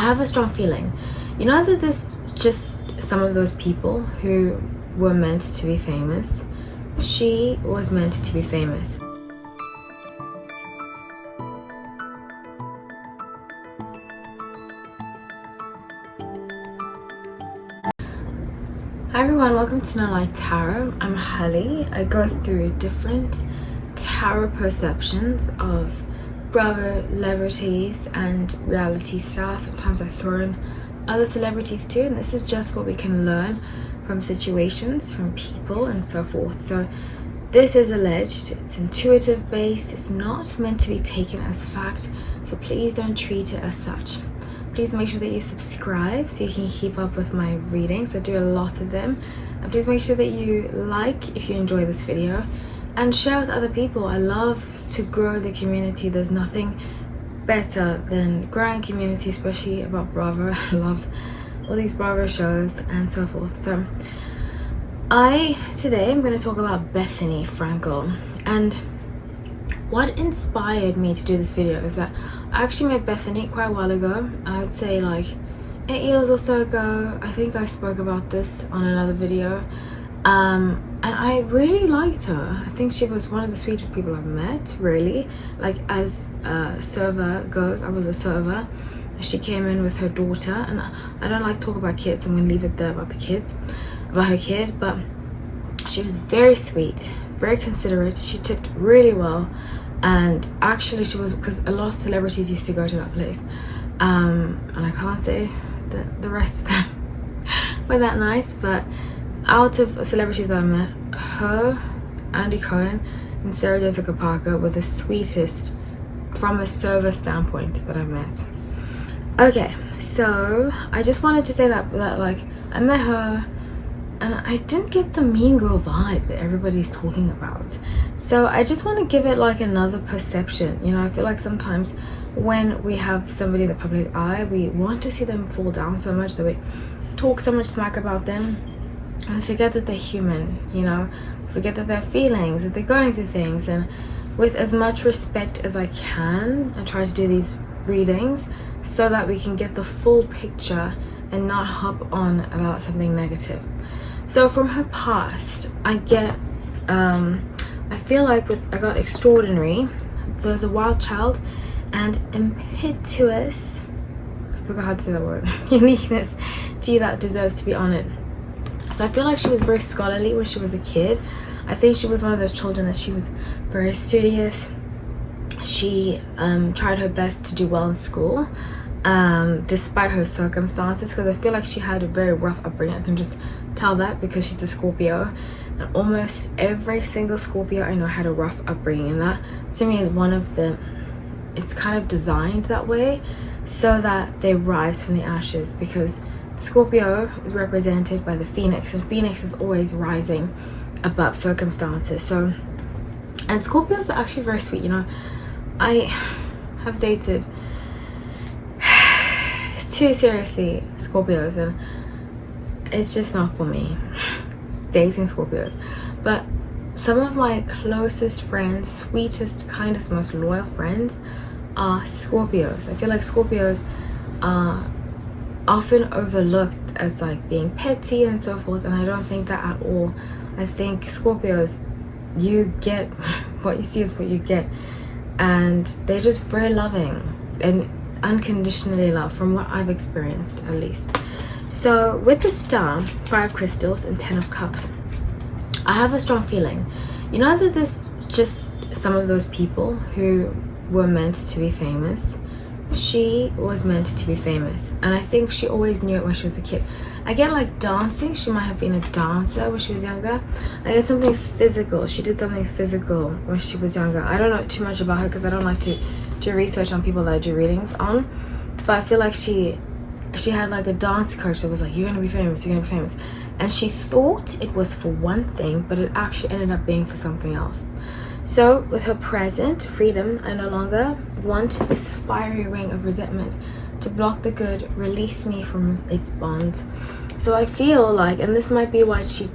have a strong feeling, you know, that there's just some of those people who were meant to be famous. She was meant to be famous. Hi everyone, welcome to No Light Tarot. I'm Holly. I go through different tarot perceptions of Bravo celebrities and reality stars. Sometimes I throw in other celebrities too, and this is just what we can learn from situations, from people, and so forth. So this is alleged, it's intuitive based, it's not meant to be taken as fact, so please don't treat it as such. Please make sure that you subscribe so you can keep up with my readings. I do a lot of them. And please make sure that you like if you enjoy this video and share with other people. I love to grow the community. There's nothing better than growing community, especially about Bravo. I love all these Bravo shows and so forth. So today I'm going to talk about Bethenny Frankel, and what inspired me to do this video is that I actually met Bethenny quite a while ago. I would say like 8 years or so ago. I think I spoke about this on another video, and I really liked her. I think she was one of the sweetest people I've met, really. Like, as a server goes, I was a server. She came in with her daughter, and I don't like to talk about kids, so I'm gonna leave it there about the kids, about her kid. But she was very sweet, very considerate. She tipped really well, and actually she was, because a lot of celebrities used to go to that place, and I can't say that the rest of them were that nice, but out of celebrities that I met, her, Andy Cohen, and Sarah Jessica Parker were the sweetest from a server standpoint that I met. Okay, so I just wanted to say that like I met her and I didn't get the mean girl vibe that everybody's talking about. So I just want to give it like another perception. You know, I feel like sometimes when we have somebody in the public eye, we want to see them fall down so much that we talk so much smack about them and forget that they're human, you know, forget that they're feelings, that they're going through things. And with as much respect as I can, I try to do these readings so that we can get the full picture and not hop on about something negative. So from her past, I get I feel like I got extraordinary, there's a wild child, and impetuous, I forgot how to say that word, uniqueness to you that deserves to be honored. So I feel like she was very scholarly when she was a kid. I think she was one of those children that she was very studious. She tried her best to do well in school, despite her circumstances, because I feel like she had a very rough upbringing. I can just tell that because she's a Scorpio, and almost every single Scorpio I know had a rough upbringing, and that to me is one of the, it's kind of designed that way so that they rise from the ashes, because Scorpio is represented by the phoenix, and phoenix is always rising above circumstances. So, and Scorpios are actually very sweet, you know. I have dated too seriously Scorpios, and it's just not for me, dating Scorpios. But some of my closest friends, sweetest, kindest, most loyal friends are Scorpios. I feel like Scorpios are often overlooked as like being petty and so forth, and I don't think that at all. I think Scorpios, you get what you see is what you get, and they're just very loving and unconditionally love, from what I've experienced at least. So with the star, 5 crystals, and 10 of cups, I have a strong feeling, you know, that there's just some of those people who were meant to be famous. She was meant to be famous, and I think she always knew it when she was a kid. I get like dancing, she might have been a dancer when she was younger. I get something physical, she did something physical when she was younger. I don't know too much about her because I don't like to do research on people that I do readings on, but I feel like she had like a dance coach that was like, you're gonna be famous, you're gonna be famous, and she thought it was for one thing, but it actually ended up being for something else. So with her present, freedom, I no longer want this fiery ring of resentment to block the good, release me from its bond. So I feel like, and this might be why she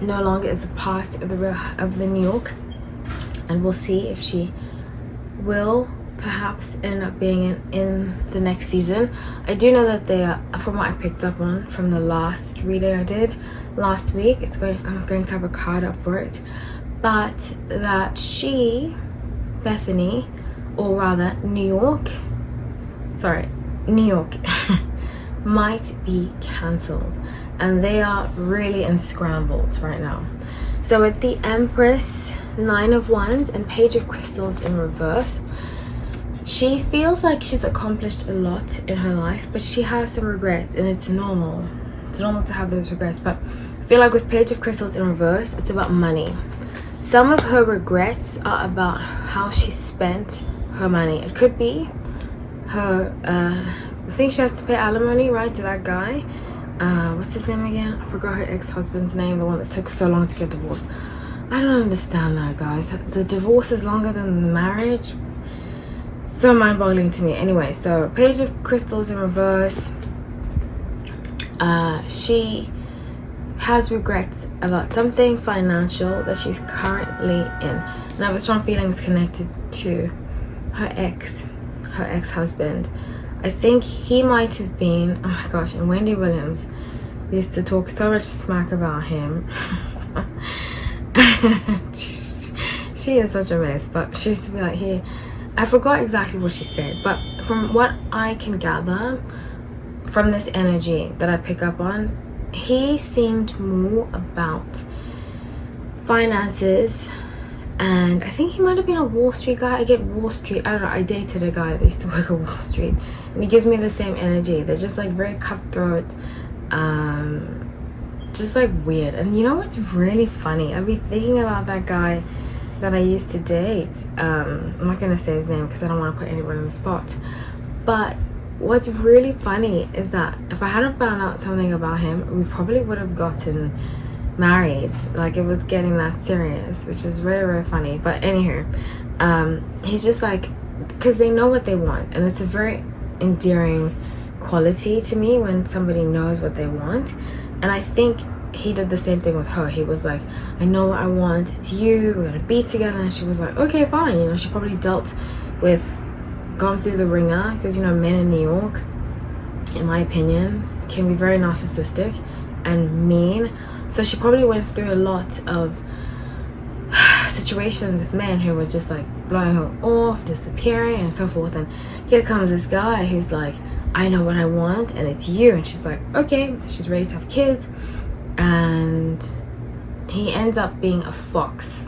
no longer is a part of the New York, and we'll see if she will perhaps end up being in the next season. I do know that they are, from what I picked up on from the last reading I did last week, I'm going to have a card up for it, but that Bethenny, or rather New York might be cancelled, and they are really in scrambles right now. So with the Empress, 9 of Wands, and Page of Crystals in reverse, she feels like she's accomplished a lot in her life, but she has some regrets, and it's normal. It's normal to have those regrets, but I feel like with Page of Crystals in reverse, it's about money. Some of her regrets are about how she spent her money. It could be her, I think she has to pay alimony, right, to that guy. What's his name again? I forgot her ex-husband's name, the one that took so long to get divorced. I don't understand that, guys. The divorce is longer than the marriage. So mind-boggling to me. Anyway, so Page of Crystals in reverse. She has regrets about something financial that she's currently in, and I have a strong feelings connected to her ex-husband. I think he might have been, oh my gosh, and Wendy Williams used to talk so much smack about him. She is such a mess, but she used to be like, I forgot exactly what she said, but from what I can gather from this energy that I pick up on, he seemed more about finances, and I think he might have been a Wall Street guy. I get Wall Street, I don't know, I dated a guy that used to work at Wall Street, and he gives me the same energy. They're just like very cutthroat, just like weird. And you know what's really funny? I've been thinking about that guy that I used to date. I'm not gonna say his name because I don't want to put anyone on the spot, but what's really funny is that if I hadn't found out something about him, we probably would have gotten married. Like, it was getting that serious, which is very, very funny. But anywho, he's just like, because they know what they want, and it's a very endearing quality to me when somebody knows what they want. And I think he did the same thing with her. He was like, I know what I want, it's you, we're gonna be together. And she was like, okay, fine. You know, she probably gone through the ringer, because, you know, men in New York, in my opinion, can be very narcissistic and mean. So she probably went through a lot of situations with men who were just like blowing her off, disappearing, and so forth. And here comes this guy who's like, I know what I want, and it's you. And she's like, okay. She's ready to have kids, and he ends up being a fox.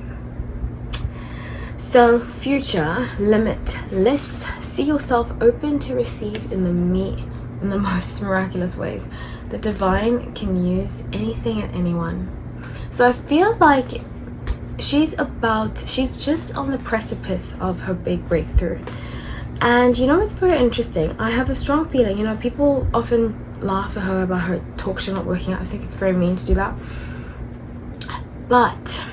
So future, limitless. See yourself open to receive in the most miraculous ways. The divine can use anything and anyone. So I feel like she's just on the precipice of her big breakthrough. And you know, it's very interesting. I have a strong feeling, you know, people often laugh at her about her talk show not working out. I think it's very mean to do that. But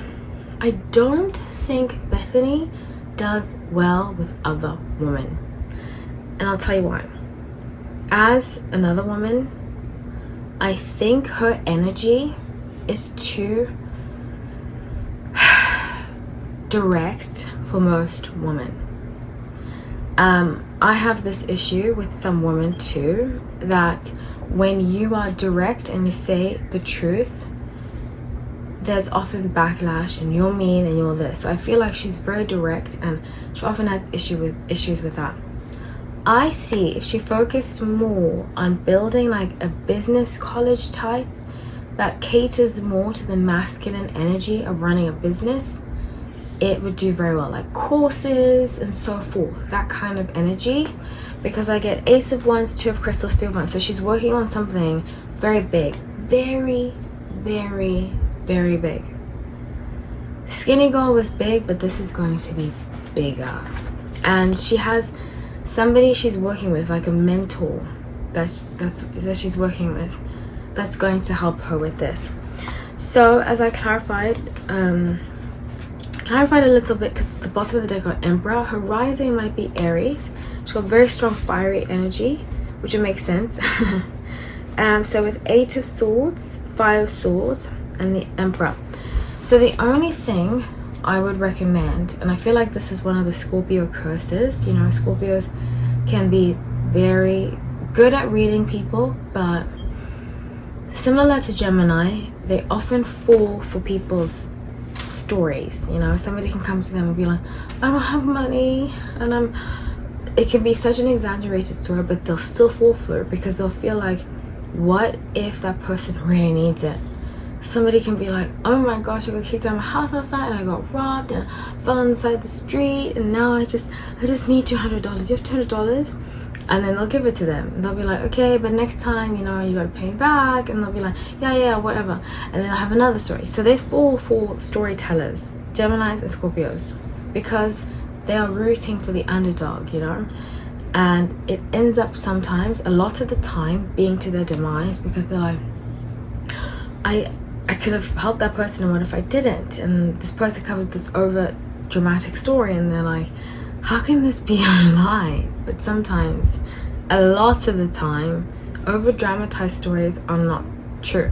I don't think Bethenny does well with other women. And I'll tell you why. As another woman, I think her energy is too direct for most women. I have this issue with some women too, that when you are direct and you say the truth, there's often backlash, and you're mean and you're this. So I feel like she's very direct, and she often has issues with that. I see if she focused more on building like a business college type that caters more to the masculine energy of running a business, it would do very well, like courses and so forth, that kind of energy. Because I get Ace of Wands, 2 of Crystals, 3 of Wands. So she's working on something very big, very, very, very big. Skinny Girl was big, but this is going to be bigger. And she has somebody she's working with, like a mentor that she's working with, that's going to help her with this. So as I clarified a little bit, because the bottom of the deck got Emperor. Her rising might be Aries. She's got very strong fiery energy, which would make sense. So with 8 of Swords, 5 of Swords, and the Emperor. So the only thing I would recommend, and I feel like this is one of the Scorpio curses, you know, Scorpios can be very good at reading people, but similar to Gemini, they often fall for people's stories. You know, somebody can come to them and be like, I don't have money, and it can be such an exaggerated story, but they'll still fall for it because they'll feel like, what if that person really needs it? Somebody can be like, oh my gosh, I got kicked out of my house last night and I got robbed and I fell on the side of the street, and now I just need $200. Do you have $200? And then they'll give it to them. And they'll be like, okay, but next time, you know, you gotta pay me back. And they'll be like, yeah, whatever. And then they'll have another story. So they fall for storytellers, Geminis and Scorpios, because they are rooting for the underdog, you know. And it ends up sometimes, a lot of the time, being to their demise, because they're like, I could have helped that person, and what if I didn't? And this person comes with this over dramatic story, and they're like, how can this be a lie? But sometimes, a lot of the time, over dramatized stories are not true.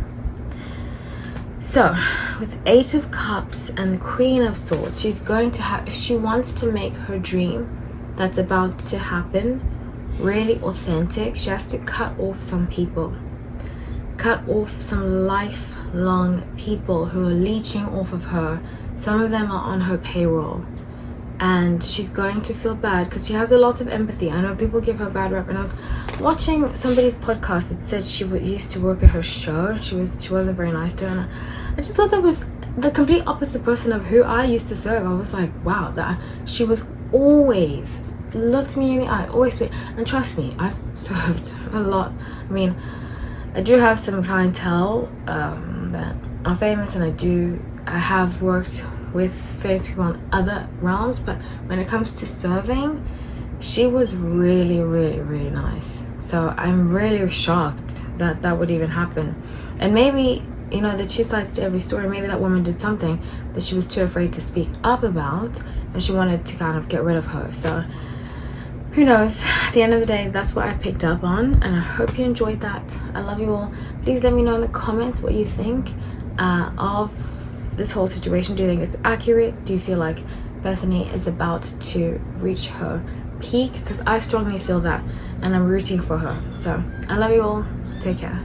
So with 8 of Cups and the Queen of Swords, she's going to have, if she wants to make her dream that's about to happen really authentic, she has to cut off some people, cut off some lifelong people who are leeching off of her. Some of them are on her payroll, and she's going to feel bad because she has a lot of empathy. I know people give her a bad rep, and I was watching somebody's podcast that said she used to work at her show. She wasn't very nice to her, and I just thought that was the complete opposite person of who I used to serve. I was like, wow, that she was always looked me in the eye, always speak. And trust me, I've served a lot. I mean, I do have some clientele that are famous, and I have worked with famous people on other realms, but when it comes to serving, she was really, really, really nice. So I'm really shocked that that would even happen. And maybe, you know, the two sides to every story. Maybe that woman did something that she was too afraid to speak up about, and she wanted to kind of get rid of her. So who knows? At the end of the day, that's what I picked up on, and I hope you enjoyed that. I love you all. Please let me know in the comments what you think of this whole situation. Do you think it's accurate? Do you feel like Bethenny is about to reach her peak? Because I strongly feel that, and I'm rooting for her. So I love you all. Take care.